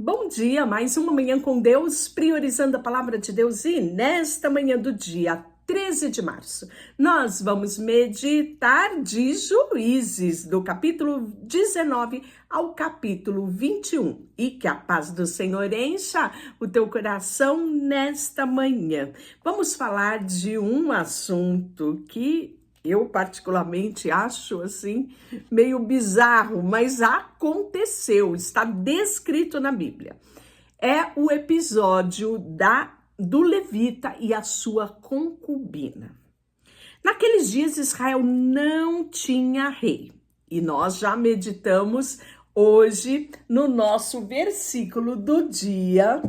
Bom dia, mais uma manhã com Deus, priorizando a palavra de Deus. E nesta manhã do dia 13 de março, nós vamos meditar de Juízes, do capítulo 19 ao capítulo 21. E que a paz do Senhor encha o teu coração nesta manhã. Vamos falar de um assunto que eu particularmente acho assim meio bizarro, mas aconteceu, está descrito na Bíblia. É o episódio do levita e a sua concubina. Naqueles dias Israel não tinha rei e nós já meditamos hoje no nosso versículo do dia,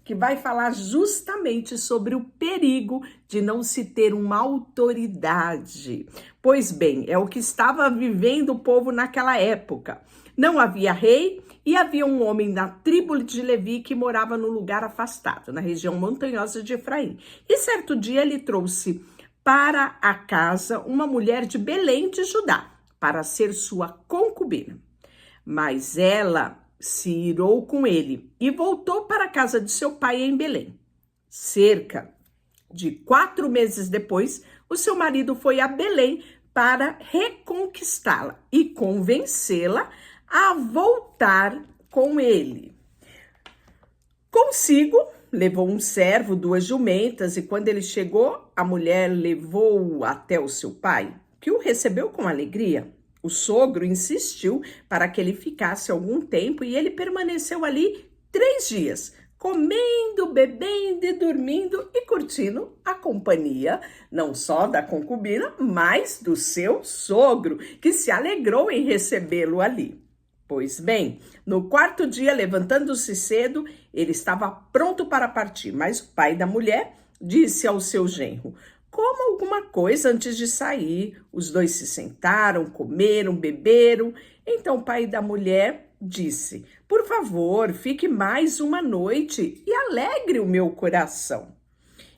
que vai falar justamente sobre o perigo de não se ter uma autoridade. Pois bem, é o que estava vivendo o povo naquela época. Não havia rei e havia um homem da tribo de Levi que morava num lugar afastado, na região montanhosa de Efraim. E certo dia ele trouxe para a casa uma mulher de Belém de Judá, para ser sua concubina. Mas ela se irou com ele e voltou para a casa de seu pai em Belém. Cerca de 4 meses depois, o seu marido foi a Belém para reconquistá-la e convencê-la a voltar com ele. Consigo, levou um servo, 2 jumentas, e quando ele chegou, a mulher levou-o até o seu pai, que o recebeu com alegria. O sogro insistiu para que ele ficasse algum tempo e ele permaneceu ali 3 dias, comendo, bebendo e dormindo e curtindo a companhia, não só da concubina, mas do seu sogro, que se alegrou em recebê-lo ali. Pois bem, no 4º dia, levantando-se cedo, ele estava pronto para partir, mas o pai da mulher disse ao seu genro: "Coma alguma coisa antes de sair." Os dois se sentaram, comeram, beberam. Então o pai da mulher disse: "Por favor, fique mais uma noite e alegre o meu coração."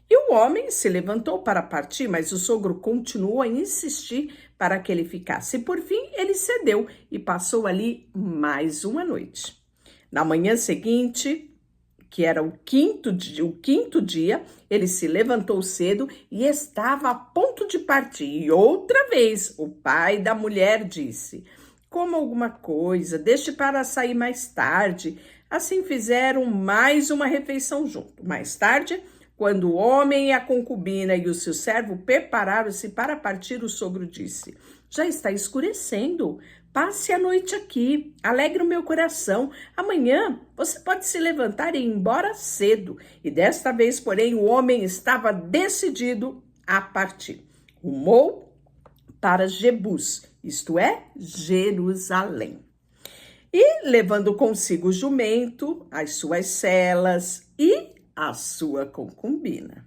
E o homem se levantou para partir, mas o sogro continuou a insistir para que ele ficasse. E por fim, ele cedeu e passou ali mais uma noite. Na manhã seguinte, que era o quinto dia, ele se levantou cedo e estava a ponto de partir. E outra vez, o pai da mulher disse: "Coma alguma coisa, deixe para sair mais tarde." Assim fizeram mais uma refeição junto. Mais tarde, quando o homem e a concubina e o seu servo prepararam-se para partir, o sogro disse: "Já está escurecendo. Passe a noite aqui, alegre o meu coração. Amanhã você pode se levantar e ir embora cedo." E desta vez, porém, o homem estava decidido a partir. Rumou para Jebus, isto é, Jerusalém. E levando consigo o jumento, as suas celas e a sua concubina.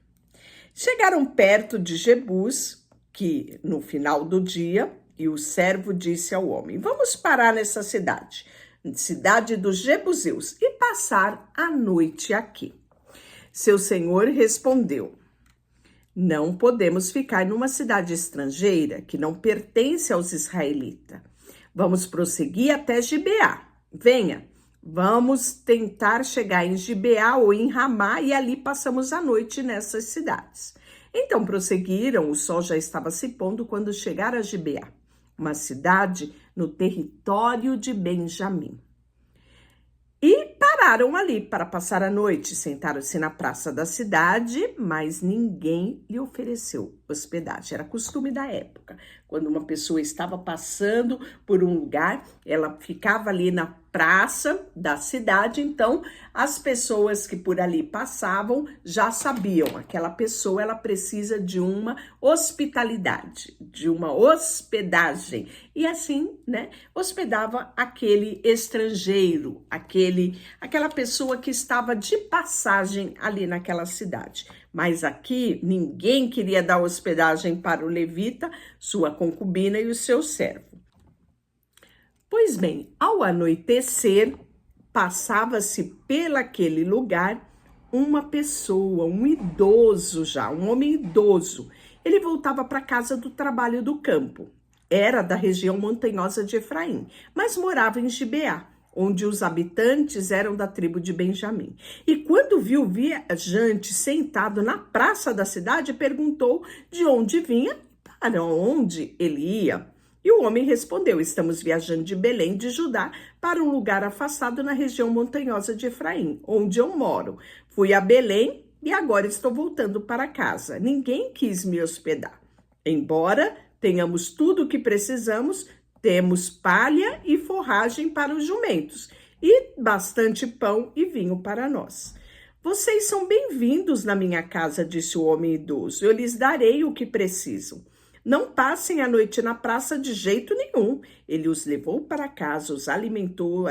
Chegaram perto de Jebus, que no final do dia, e o servo disse ao homem: "Vamos parar nessa cidade dos Jebuseus, e passar a noite aqui." Seu senhor respondeu: "Não podemos ficar numa cidade estrangeira que não pertence aos israelitas. Vamos prosseguir até Gibeá. Venha, vamos tentar chegar em Gibeá ou em Ramá e ali passamos a noite nessas cidades." Então prosseguiram, o sol já estava se pondo quando chegaram a Gibeá, uma cidade no território de Benjamim. E pararam ali para passar a noite, sentaram-se na praça da cidade, mas ninguém lhe ofereceu hospedagem. Era costume da época. Quando uma pessoa estava passando por um lugar, ela ficava ali na praça da cidade, então as pessoas que por ali passavam já sabiam, aquela pessoa ela precisa de uma hospitalidade, de uma hospedagem. E assim, hospedava aquele estrangeiro, aquela pessoa que estava de passagem ali naquela cidade. Mas aqui ninguém queria dar hospedagem para o levita, sua concubina e o seu servo. Pois bem, ao anoitecer, passava-se pelaquele lugar uma pessoa, um idoso já, um homem idoso. Ele voltava para a casa do trabalho do campo. Era da região montanhosa de Efraim, mas morava em Gibeá. onde os habitantes eram da tribo de Benjamim. E quando viu o viajante sentado na praça da cidade, perguntou de onde vinha e para onde ele ia. E o homem respondeu: estamos viajando de Belém de Judá para um lugar afastado na região montanhosa de Efraim, onde eu moro. Fui a Belém e agora estou voltando para casa. Ninguém quis me hospedar. Embora tenhamos tudo o que precisamos, temos palha e forragem para os jumentos e bastante pão e vinho para nós. Vocês são bem-vindos na minha casa, disse o homem idoso. Eu lhes darei o que precisam. Não passem a noite na praça de jeito nenhum. Ele os levou para casa, os alimentou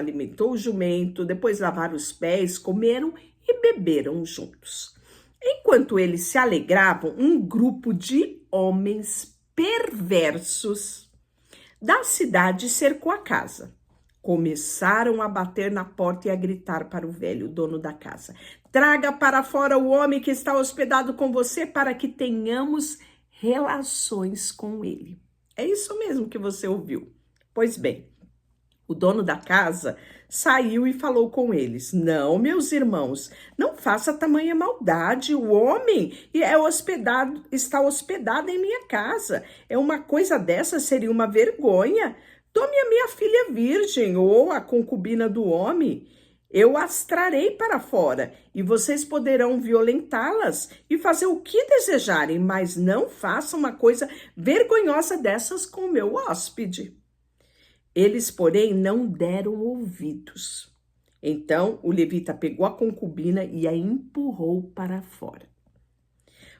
o jumento, depois lavaram os pés, comeram e beberam juntos. Enquanto eles se alegravam, um grupo de homens perversos da cidade cercou a casa. Começaram a bater na porta e a gritar para o velho, dono da casa: traga para fora o homem que está hospedado com você para que tenhamos relações com ele. É isso mesmo que você ouviu. Pois bem, o dono da casa saiu e falou com eles: não, meus irmãos, não faça tamanha maldade. O homem está hospedado em minha casa. Uma coisa dessa seria uma vergonha. Tome a minha filha virgem ou a concubina do homem. Eu as trarei para fora e vocês poderão violentá-las e fazer o que desejarem, mas não façam uma coisa vergonhosa dessas com o meu hóspede. Eles, porém, não deram ouvidos. Então, o levita pegou a concubina e a empurrou para fora.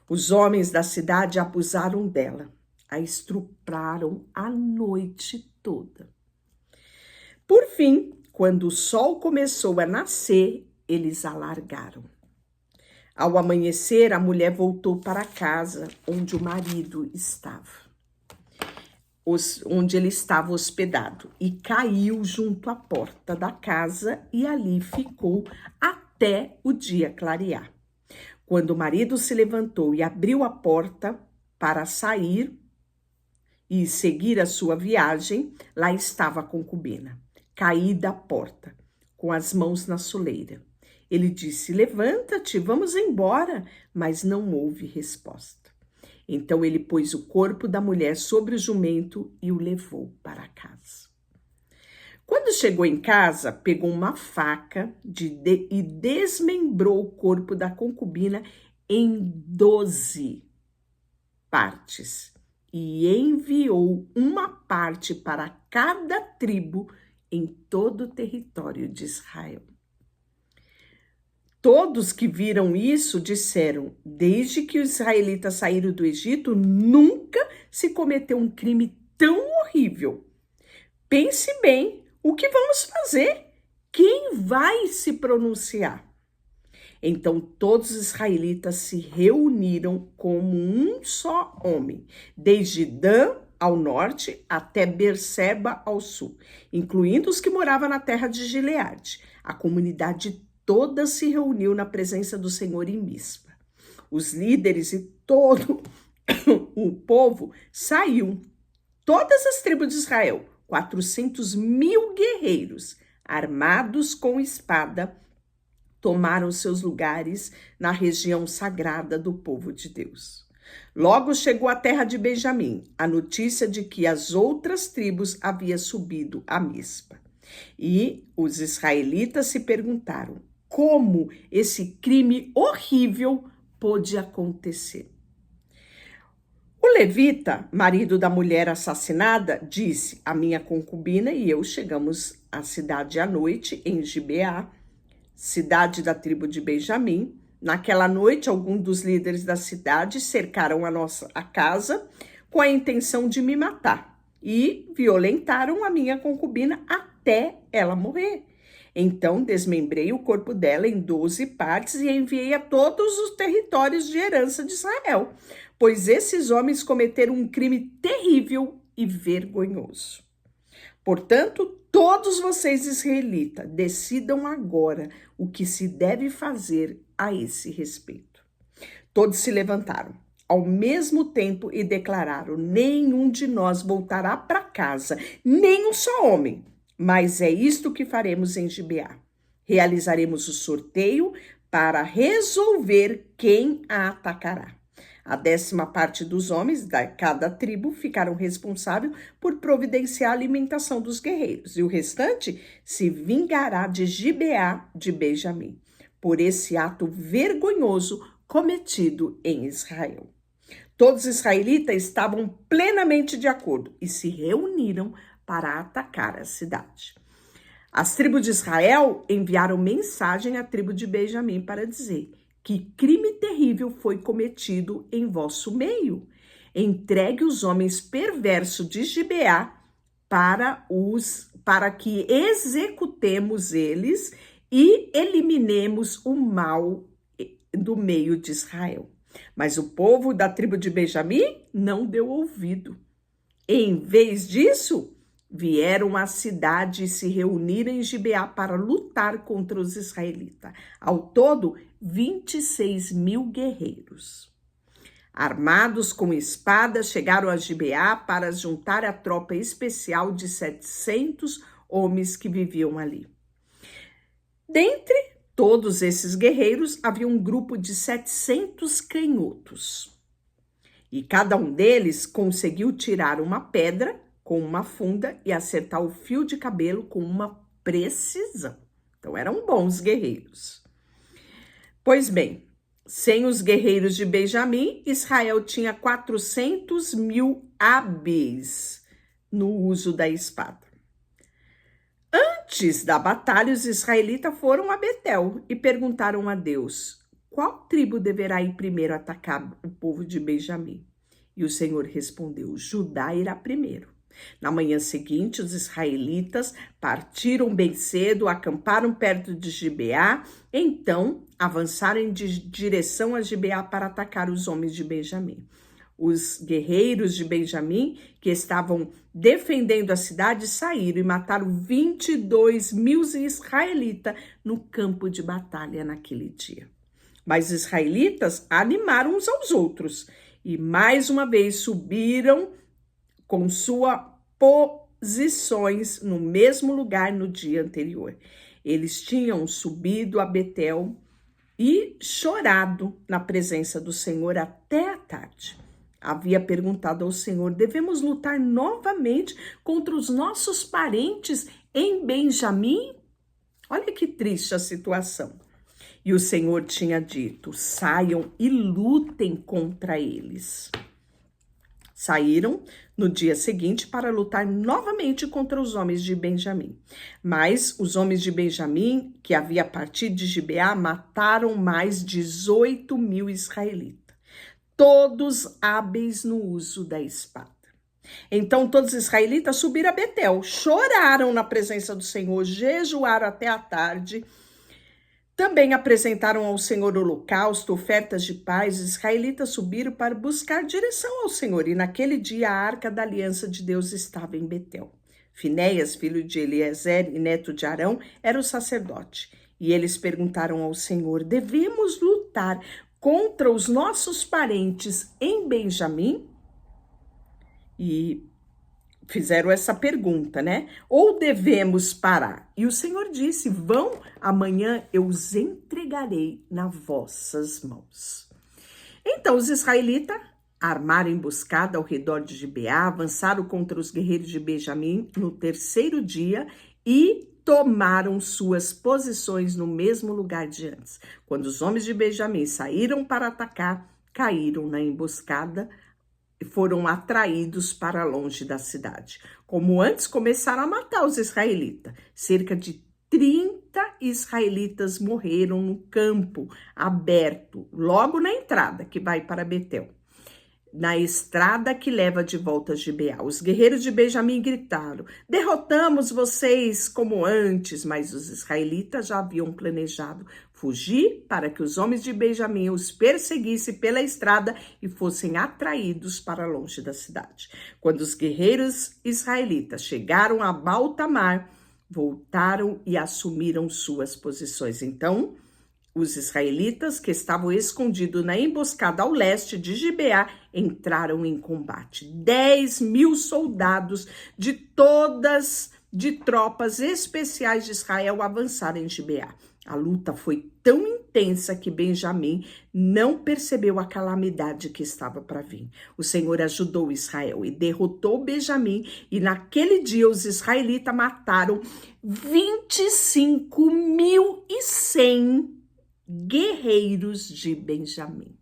Os homens da cidade abusaram dela, a estupraram a noite toda. Por fim, quando o sol começou a nascer, eles a largaram. Ao amanhecer, a mulher voltou para casa onde o marido estava, onde ele estava hospedado, e caiu junto à porta da casa e ali ficou até o dia clarear. Quando o marido se levantou e abriu a porta para sair e seguir a sua viagem, lá estava a concubina, caída à porta, com as mãos na soleira. Ele disse: levanta-te, vamos embora, mas não houve resposta. Então ele pôs o corpo da mulher sobre o jumento e o levou para casa. Quando chegou em casa, pegou uma faca e desmembrou o corpo da concubina em 12 partes e enviou uma parte para cada tribo em todo o território de Israel. Todos que viram isso disseram: desde que os israelitas saíram do Egito, nunca se cometeu um crime tão horrível. Pense bem, o que vamos fazer? Quem vai se pronunciar? Então todos os israelitas se reuniram como um só homem, desde Dan ao norte até Berseba ao sul, incluindo os que moravam na terra de Gileade. A comunidade toda se reuniu na presença do Senhor em Mispa. Os líderes e todo o povo saiu. Todas as tribos de Israel, 400.000 guerreiros, armados com espada, tomaram seus lugares na região sagrada do povo de Deus. Logo chegou à terra de Benjamim a notícia de que as outras tribos haviam subido a Mispa. E os israelitas se perguntaram: como esse crime horrível pôde acontecer? O levita, marido da mulher assassinada, disse: a minha concubina e eu chegamos à cidade à noite, em Gibeá, cidade da tribo de Benjamim. Naquela noite, alguns dos líderes da cidade cercaram a casa com a intenção de me matar e violentaram a minha concubina até ela morrer. Então, desmembrei o corpo dela em 12 partes e enviei a todos os territórios de herança de Israel, pois esses homens cometeram um crime terrível e vergonhoso. Portanto, todos vocês israelitas, decidam agora o que se deve fazer a esse respeito. Todos se levantaram ao mesmo tempo e declararam: nenhum de nós voltará para casa, nem um só homem. Mas é isto que faremos em Gibeá. Realizaremos o sorteio para resolver quem a atacará. A 10ª parte dos homens de cada tribo ficaram responsáveis por providenciar a alimentação dos guerreiros, e o restante se vingará de Gibeá de Benjamim, por esse ato vergonhoso cometido em Israel. Todos os israelitas estavam plenamente de acordo e se reuniram para atacar a cidade. As tribos de Israel enviaram mensagem à tribo de Benjamim para dizer: que crime terrível foi cometido em vosso meio. Entregue os homens perversos de Gibeá para que executemos eles e eliminemos o mal do meio de Israel. Mas o povo da tribo de Benjamim não deu ouvido. Em vez disso, vieram à cidade e se reuniram em Gibeá para lutar contra os israelitas. Ao todo, 26.000 guerreiros. Armados com espadas, chegaram a Gibeá para juntar a tropa especial de 700 homens que viviam ali. Dentre todos esses guerreiros, havia um grupo de 700 canhotos. E cada um deles conseguiu tirar uma pedra com uma funda e acertar o fio de cabelo com uma precisão. Então, eram bons guerreiros. Pois bem, sem os guerreiros de Benjamim, Israel tinha 400.000 hábeis no uso da espada. Antes da batalha, os israelitas foram a Betel e perguntaram a Deus: qual tribo deverá ir primeiro atacar o povo de Benjamim? E o Senhor respondeu: Judá irá primeiro. Na manhã seguinte, os israelitas partiram bem cedo, acamparam perto de Gibeá, então avançaram em direção a Gibeá para atacar os homens de Benjamim. Os guerreiros de Benjamim, que estavam defendendo a cidade, saíram e mataram 22.000 israelitas no campo de batalha naquele dia. Mas os israelitas animaram uns aos outros e mais uma vez subiram com suas posições no mesmo lugar no dia anterior. Eles tinham subido a Betel e chorado na presença do Senhor até a tarde. Havia perguntado ao Senhor: devemos lutar novamente contra os nossos parentes em Benjamim? Olha que triste a situação. E o Senhor tinha dito: saiam e lutem contra eles. Saíram no dia seguinte para lutar novamente contra os homens de Benjamim. Mas os homens de Benjamim, que havia partido de Gibeá, mataram mais 18.000 israelitas, todos hábeis no uso da espada. Então todos os israelitas subiram a Betel, choraram na presença do Senhor, jejuaram até a tarde. Também apresentaram ao Senhor holocausto, ofertas de paz. Os israelitas subiram para buscar direção ao Senhor, e naquele dia a arca da aliança de Deus estava em Betel. Finéias, filho de Eliezer e neto de Arão, era o sacerdote. E eles perguntaram ao Senhor: devemos lutar contra os nossos parentes em Benjamim? E fizeram essa pergunta, né? Ou devemos parar? E o Senhor disse: vão, amanhã eu os entregarei nas vossas mãos. Então os israelitas armaram emboscada ao redor de Gibeá, avançaram contra os guerreiros de Benjamim no terceiro dia e tomaram suas posições no mesmo lugar de antes. Quando os homens de Benjamim saíram para atacar, caíram na emboscada, foram atraídos para longe da cidade. Como antes, começaram a matar os israelitas. Cerca de 30 israelitas morreram no campo aberto, logo na entrada que vai para Betel, na estrada que leva de volta a Gibeá. Os guerreiros de Benjamim gritaram: derrotamos vocês como antes, mas os israelitas já haviam planejado fugir para que os homens de Benjamim os perseguissem pela estrada e fossem atraídos para longe da cidade. Quando os guerreiros israelitas chegaram a Baal-Tamar, voltaram e assumiram suas posições. Então, os israelitas, que estavam escondidos na emboscada ao leste de Gibeá, entraram em combate. 10.000 soldados de todas de tropas especiais de Israel avançaram em Gibeá. A luta foi tão intensa que Benjamim não percebeu a calamidade que estava para vir. O Senhor ajudou Israel e derrotou Benjamim, e naquele dia os israelitas mataram 25.100 guerreiros de Benjamim,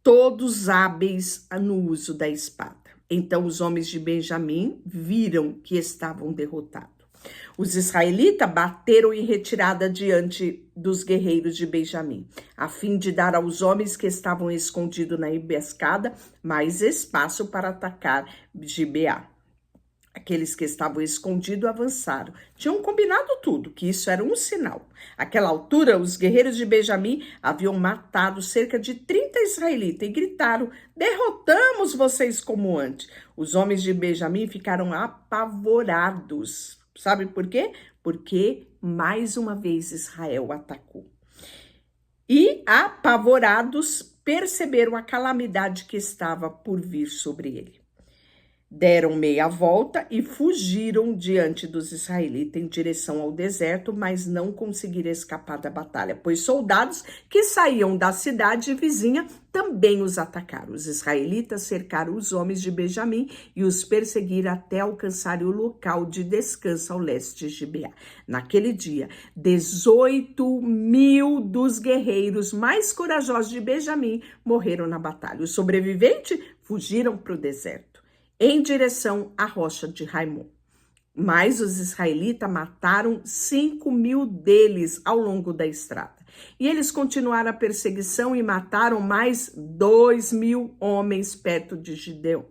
todos hábeis no uso da espada. Então os homens de Benjamim viram que estavam derrotados. Os israelitas bateram em retirada diante dos guerreiros de Benjamim, a fim de dar aos homens que estavam escondidos na emboscada mais espaço para atacar Gibeá. Aqueles que estavam escondidos avançaram. Tinham combinado tudo, que isso era um sinal. Àquela altura, os guerreiros de Benjamim haviam matado cerca de 30 israelitas e gritaram: derrotamos vocês como antes. Os homens de Benjamim ficaram apavorados. Sabe por quê? Porque mais uma vez Israel atacou. E apavorados perceberam a calamidade que estava por vir sobre ele. Deram meia volta e fugiram diante dos israelitas em direção ao deserto, mas não conseguiram escapar da batalha, pois soldados que saíam da cidade vizinha também os atacaram. Os israelitas cercaram os homens de Benjamim e os perseguiram até alcançarem o local de descanso ao leste de Gibeá. Naquele dia, 18.000 dos guerreiros mais corajosos de Benjamim morreram na batalha. Os sobreviventes fugiram para o deserto, em direção à rocha de Raimon. Mas os israelitas mataram 5.000 deles ao longo da estrada. E eles continuaram a perseguição e mataram mais 2.000 homens perto de Gideão.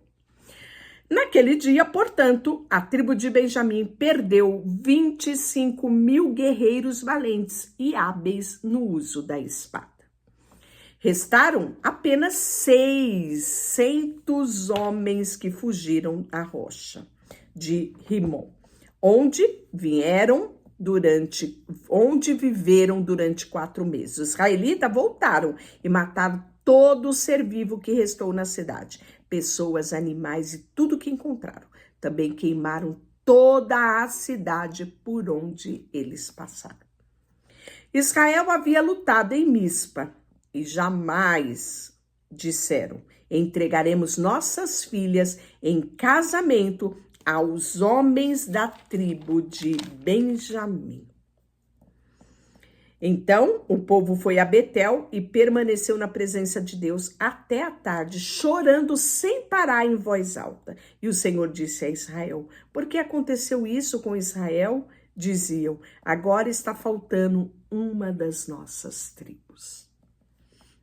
Naquele dia, portanto, a tribo de Benjamim perdeu 25.000 guerreiros valentes e hábeis no uso da espada. Restaram apenas 600 homens que fugiram à rocha de Rimon, onde viveram durante 4 meses. Os israelitas voltaram e mataram todo o ser vivo que restou na cidade, pessoas, animais e tudo que encontraram. Também queimaram toda a cidade por onde eles passaram. Israel havia lutado em Mispa, e jamais disseram: entregaremos nossas filhas em casamento aos homens da tribo de Benjamim. Então o povo foi a Betel e permaneceu na presença de Deus até a tarde, chorando sem parar em voz alta. E o Senhor disse a Israel: por que aconteceu isso com Israel? Diziam: agora está faltando uma das nossas tribos.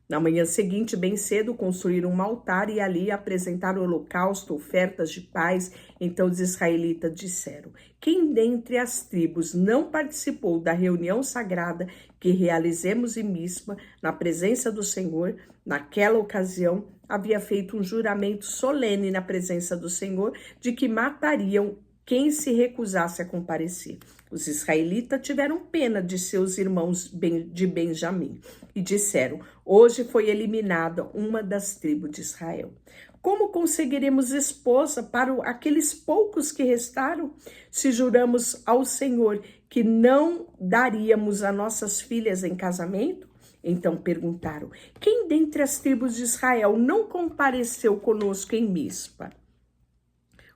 Na manhã seguinte, bem cedo, construíram um altar e ali apresentaram holocausto, ofertas de paz. Então os israelitas disseram: quem dentre as tribos não participou da reunião sagrada que realizemos em Mispa, na presença do Senhor, naquela ocasião, havia feito um juramento solene na presença do Senhor de que matariam quem se recusasse a comparecer. Os israelitas tiveram pena de seus irmãos de Benjamim e disseram: hoje foi eliminada uma das tribos de Israel. Como conseguiremos esposa para aqueles poucos que restaram? Se juramos ao Senhor que não daríamos as nossas filhas em casamento? Então perguntaram: quem dentre as tribos de Israel não compareceu conosco em Mispa,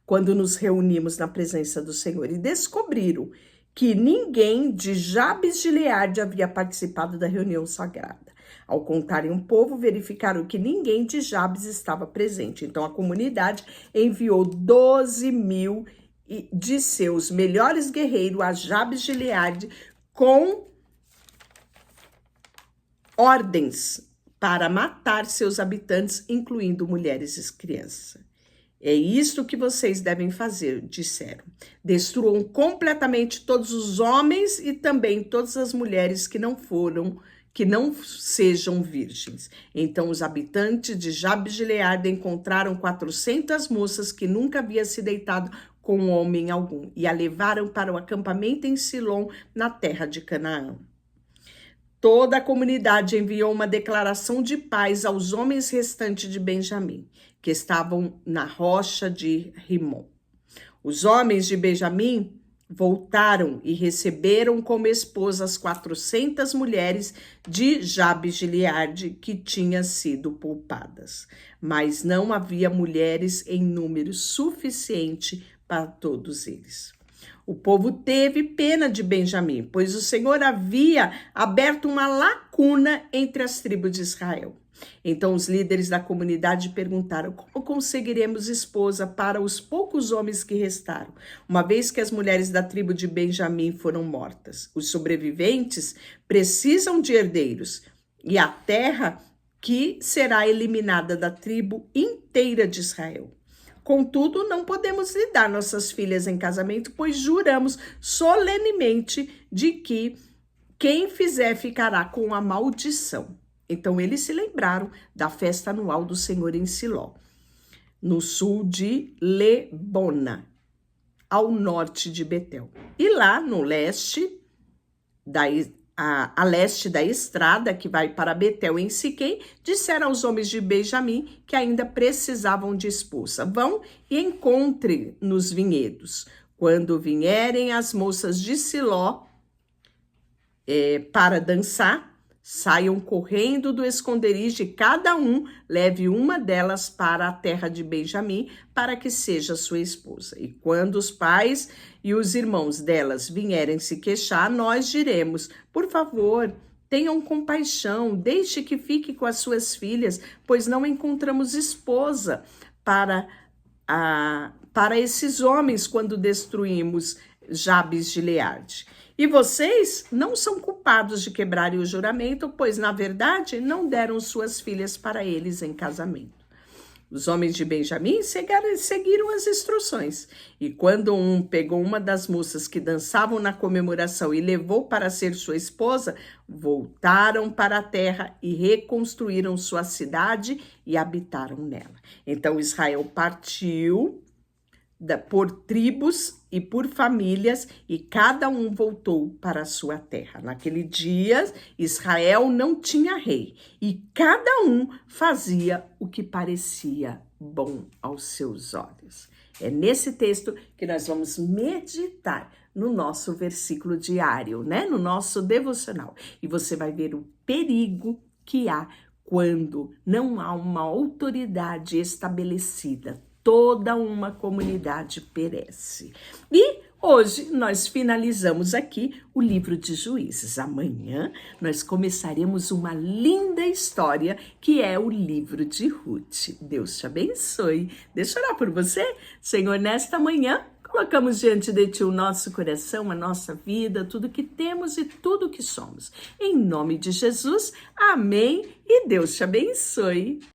quando nos reunimos na presença do Senhor? E descobriram que ninguém de Jabes de Gileade havia participado da reunião sagrada. Ao contarem o povo, verificaram que ninguém de Jabes estava presente. Então a comunidade enviou 12.000 de seus melhores guerreiros a Jabes de Gileade com ordens para matar seus habitantes, incluindo mulheres e crianças. É isto que vocês devem fazer, disseram. Destruam completamente todos os homens e também todas as mulheres que não sejam virgens. Então os habitantes de Jabes de Gileade encontraram 400 moças que nunca haviam se deitado com homem algum e a levaram para o acampamento em Silom, na terra de Canaã. Toda a comunidade enviou uma declaração de paz aos homens restantes de Benjamim, que estavam na rocha de Rimon. Os homens de Benjamim voltaram e receberam como esposas 400 mulheres de Jabes-Gileade que tinham sido poupadas, mas não havia mulheres em número suficiente para todos eles. O povo teve pena de Benjamim, pois o Senhor havia aberto uma lacuna entre as tribos de Israel. Então os líderes da comunidade perguntaram: como conseguiremos esposa para os poucos homens que restaram, uma vez que as mulheres da tribo de Benjamim foram mortas? Os sobreviventes precisam de herdeiros, e a terra que será eliminada da tribo inteira de Israel. Contudo, não podemos lhe dar nossas filhas em casamento, pois juramos solenemente de que quem fizer ficará com a maldição. Então, eles se lembraram da festa anual do Senhor em Siló, no sul de Lebona, ao norte de Betel. E lá no leste, a leste da estrada que vai para Betel em Siquém, disseram aos homens de Benjamim que ainda precisavam de esposa: vão e encontre nos vinhedos. Quando vierem as moças de Siló para dançar, saiam correndo do esconderijo e cada um leve uma delas para a terra de Benjamim para que seja sua esposa. E quando os pais e os irmãos delas vierem se queixar, nós diremos: por favor, tenham compaixão, deixe que fique com as suas filhas, pois não encontramos esposa para esses homens quando destruímos Jabes-Gileade. E vocês não são culpados de quebrarem o juramento, pois, na verdade, não deram suas filhas para eles em casamento. Os homens de Benjamim seguiram as instruções. E quando um pegou uma das moças que dançavam na comemoração e levou para ser sua esposa, voltaram para a terra e reconstruíram sua cidade e habitaram nela. Então Israel partiu por tribos e por famílias, e cada um voltou para a sua terra. Naquele dia, Israel não tinha rei, e cada um fazia o que parecia bom aos seus olhos. É nesse texto que nós vamos meditar no nosso versículo diário, né? No nosso devocional. E você vai ver o perigo que há quando não há uma autoridade estabelecida. Toda uma comunidade perece. E hoje nós finalizamos aqui o livro de Juízes. Amanhã nós começaremos uma linda história que é o livro de Ruth. Deus te abençoe. Deixa eu orar por você. Senhor, nesta manhã colocamos diante de ti o nosso coração, a nossa vida, tudo que temos e tudo que somos. Em nome de Jesus, amém e Deus te abençoe.